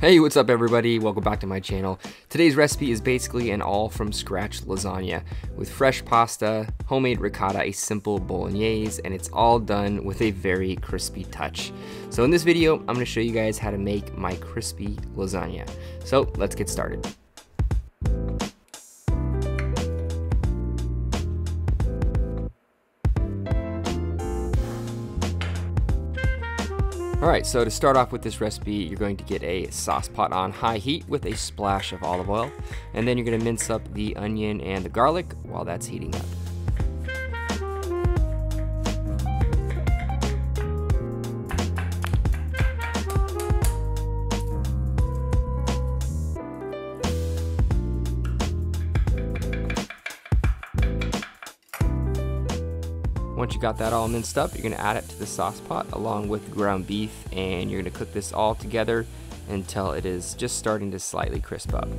Hey, what's up everybody? Welcome back to my channel. Today's recipe is basically an all from scratch lasagna with fresh pasta, homemade ricotta, a simple bolognese, and it's all done with a very crispy touch. So in this video, I'm gonna show you guys how to make my crispy lasagna. So let's get started. Alright, so to start off with this recipe, you're going to get a sauce pot on high heat with a splash of olive oil, and then you're going to mince up the onion and the garlic while that's heating up. Once you got that all minced up, you're going to add it to the sauce pot along with the ground beef, and you're going to cook this all together until it is just starting to slightly crisp up.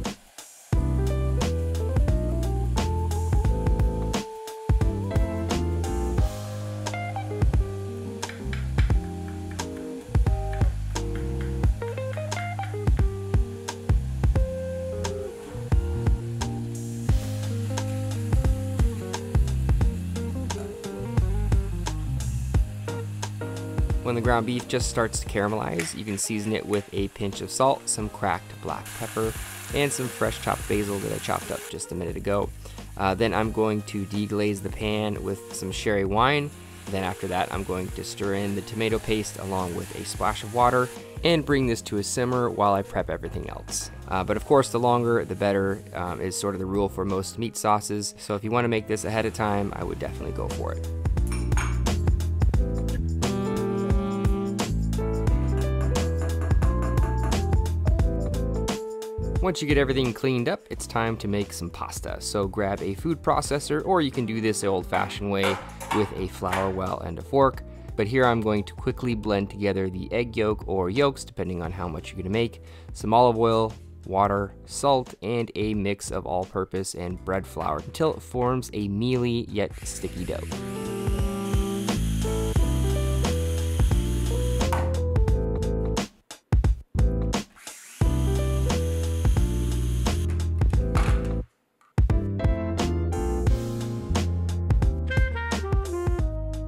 When the ground beef just starts to caramelize, you can season it with a pinch of salt, some cracked black pepper, and some fresh chopped basil that I chopped up just a minute ago. Then I'm going to deglaze the pan with some sherry wine. Then after that, I'm going to stir in the tomato paste along with a splash of water and bring this to a simmer while I prep everything else. But of course, the longer the better is sort of the rule for most meat sauces. So if you want to make this ahead of time, I would definitely go for it. Once you get everything cleaned up, it's time to make some pasta. So grab a food processor, or you can do this the old-fashioned way with a flour well and a fork. But here I'm going to quickly blend together the egg yolk or yolks, depending on how much you're gonna make, some olive oil, water, salt, and a mix of all-purpose and bread flour until it forms a mealy yet sticky dough.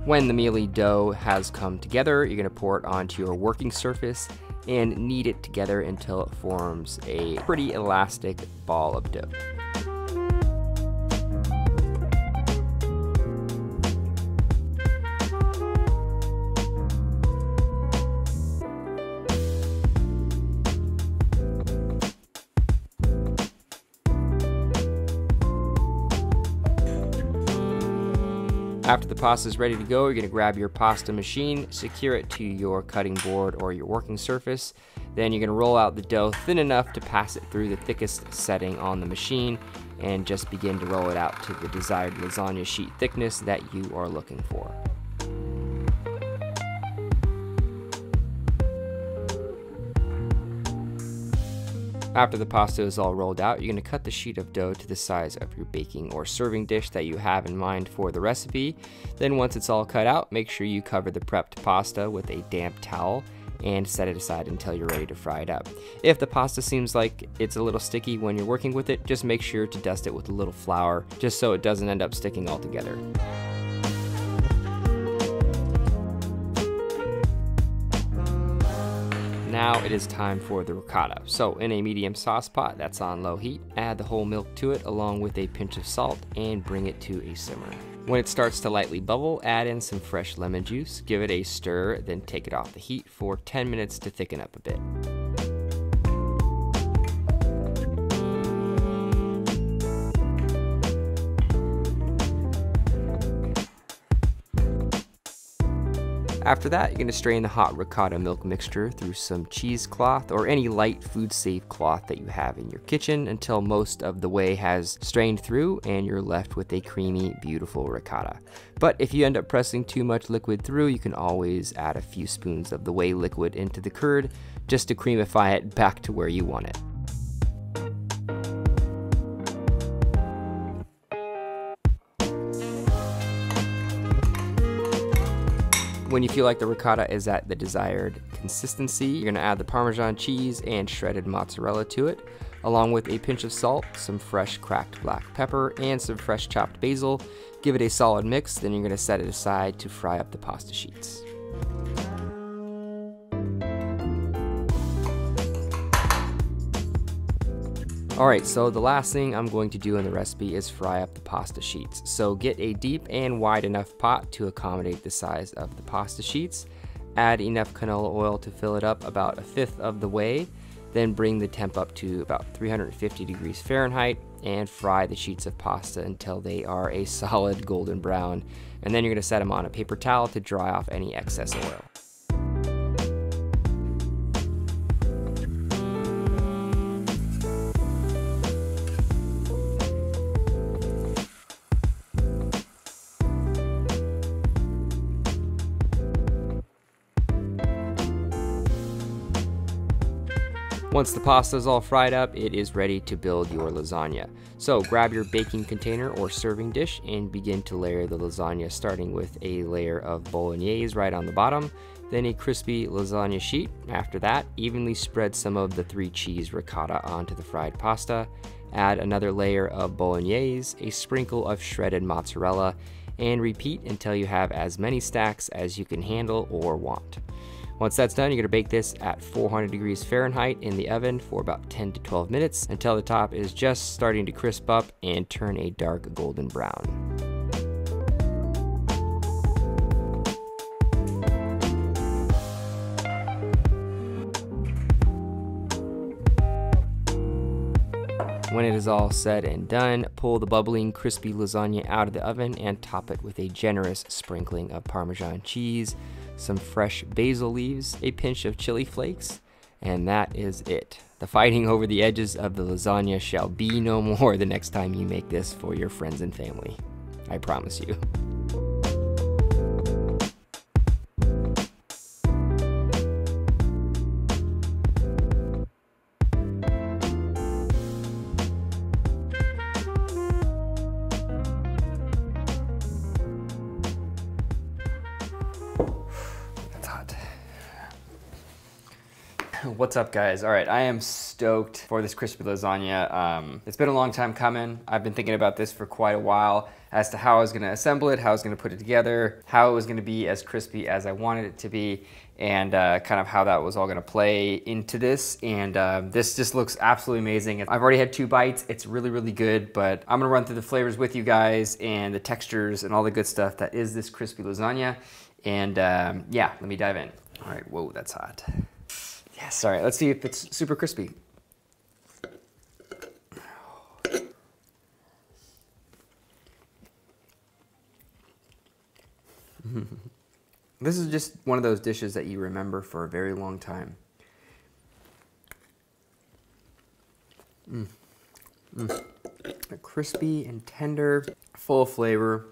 When the mealy dough has come together, you're going to pour it onto your working surface and knead it together until it forms a pretty elastic ball of dough. After the pasta is ready to go, you're going to grab your pasta machine, secure it to your cutting board or your working surface. Then you're going to roll out the dough thin enough to pass it through the thickest setting on the machine and just begin to roll it out to the desired lasagna sheet thickness that you are looking for. After the pasta is all rolled out, you're going to cut the sheet of dough to the size of your baking or serving dish that you have in mind for the recipe. Then once it's all cut out, make sure you cover the prepped pasta with a damp towel and set it aside until you're ready to fry it up. If the pasta seems like it's a little sticky when you're working with it, just make sure to dust it with a little flour just so it doesn't end up sticking all together. Now it is time for the ricotta. So in a medium sauce pot that's on low heat, add the whole milk to it along with a pinch of salt and bring it to a simmer. When it starts to lightly bubble, add in some fresh lemon juice, give it a stir, then take it off the heat for 10 minutes to thicken up a bit. After that, you're going to strain the hot ricotta milk mixture through some cheesecloth or any light food-safe cloth that you have in your kitchen until most of the whey has strained through and you're left with a creamy, beautiful ricotta. But if you end up pressing too much liquid through, you can always add a few spoons of the whey liquid into the curd just to creamify it back to where you want it. When you feel like the ricotta is at the desired consistency, you're gonna add the Parmesan cheese and shredded mozzarella to it, along with a pinch of salt, some fresh cracked black pepper, and some fresh chopped basil. Give it a solid mix, then you're gonna set it aside to fry up the pasta sheets. Alright, so the last thing I'm going to do in the recipe is fry up the pasta sheets. So get a deep and wide enough pot to accommodate the size of the pasta sheets. Add enough canola oil to fill it up about 1/5 of the way. Then bring the temp up to about 350 degrees Fahrenheit and fry the sheets of pasta until they are a solid golden brown. And then you're gonna set them on a paper towel to dry off any excess oil. Once the pasta is all fried up, it is ready to build your lasagna. So grab your baking container or serving dish and begin to layer the lasagna, starting with a layer of Bolognese right on the bottom, then a crispy lasagna sheet. After that, evenly spread some of the 3 cheese ricotta onto the fried pasta. Add another layer of Bolognese, a sprinkle of shredded mozzarella, and repeat until you have as many stacks as you can handle or want. Once that's done, you're gonna bake this at 400 degrees Fahrenheit in the oven for about 10 to 12 minutes until the top is just starting to crisp up and turn a dark golden brown. When it is all said and done, pull the bubbling, crispy lasagna out of the oven and top it with a generous sprinkling of Parmesan cheese, some fresh basil leaves, a pinch of chili flakes, and that is it. The fighting over the edges of the lasagna shall be no more the next time you make this for your friends and family. I promise you. What's up, guys? All right, I am stoked for this crispy lasagna. It's been a long time coming. I've been thinking about this for quite a while as to how I was gonna assemble it, how I was gonna put it together, how it was gonna be as crispy as I wanted it to be, and kind of how that was all gonna play into this. And this just looks absolutely amazing. I've already had 2 bites. It's really, really good, but I'm gonna run through the flavors with you guys and the textures and all the good stuff that is this crispy lasagna. And yeah, let me dive in. All right, whoa, that's hot. Yes, all right, let's see if it's super crispy. This is just one of those dishes that you remember for a very long time. Crispy and tender, full of flavor.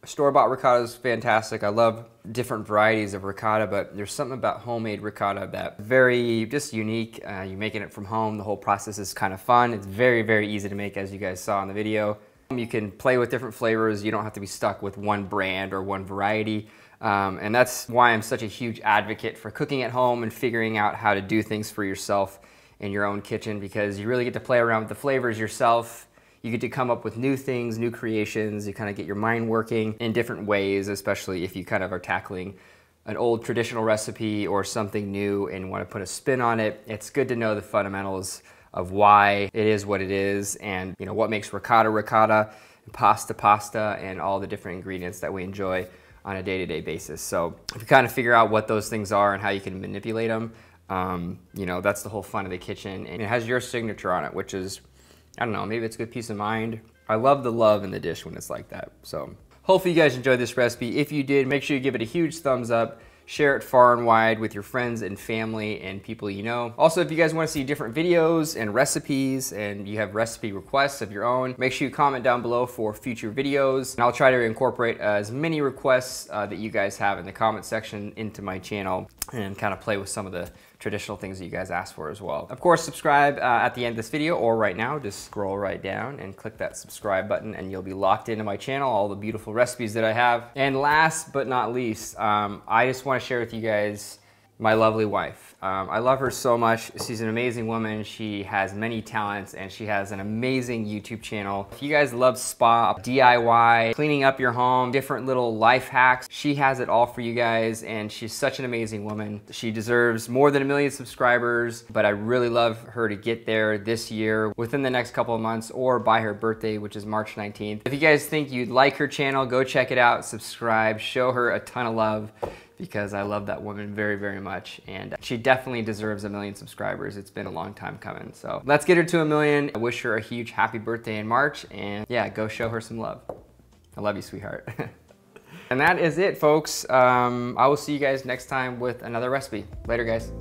Store-bought ricotta is fantastic. I love different varieties of ricotta, but there's something about homemade ricotta that very just unique. You're making it from home. The whole process is kind of fun. It's very, very easy to make, as you guys saw in the video. You can play with different flavors. You don't have to be stuck with one brand or one variety. And that's why I'm such a huge advocate for cooking at home and figuring out how to do things for yourself in your own kitchen, because you really get to play around with the flavors yourself. You get to come up with new things, new creations. You kind of get your mind working in different ways, especially if you kind of are tackling an old traditional recipe or something new and want to put a spin on it. It's good to know the fundamentals of why it is what it is, and you know what makes ricotta ricotta, and pasta, and all the different ingredients that we enjoy on a day-to-day basis. So if you kind of figure out what those things are and how you can manipulate them, you know, that's the whole fun of the kitchen. And it has your signature on it, which is, I don't know, maybe it's good peace of mind. I love the love in the dish when it's like that. So hopefully you guys enjoyed this recipe. If you did, make sure you give it a huge thumbs up. Share it far and wide with your friends and family and people you know. Also, if you guys want to see different videos and recipes and you have recipe requests of your own, make sure you comment down below for future videos. And I'll try to incorporate as many requests that you guys have in the comment section into my channel and kind of play with some of the traditional things that you guys asked for as well. Of course, subscribe at the end of this video or right now. Just scroll right down and click that subscribe button and you'll be locked into my channel, all the beautiful recipes that I have. And last but not least, I just want to share with you guys my lovely wife. I love her so much. She's an amazing woman. She has many talents and she has an amazing YouTube channel. If you guys love spa, DIY, cleaning up your home, different little life hacks, she has it all for you guys and she's such an amazing woman. She deserves more than 1 million subscribers, but I really love her to get there this year within the next couple of months or by her birthday, which is March 19th. If you guys think you'd like her channel, go check it out, subscribe, show her a ton of love, because I love that woman very, very much. And she definitely deserves 1 million subscribers. It's been a long time coming. So let's get her to 1 million. I wish her a huge happy birthday in March. And yeah, go show her some love. I love you, sweetheart. And that is it, folks. I will see you guys next time with another recipe. Later, guys.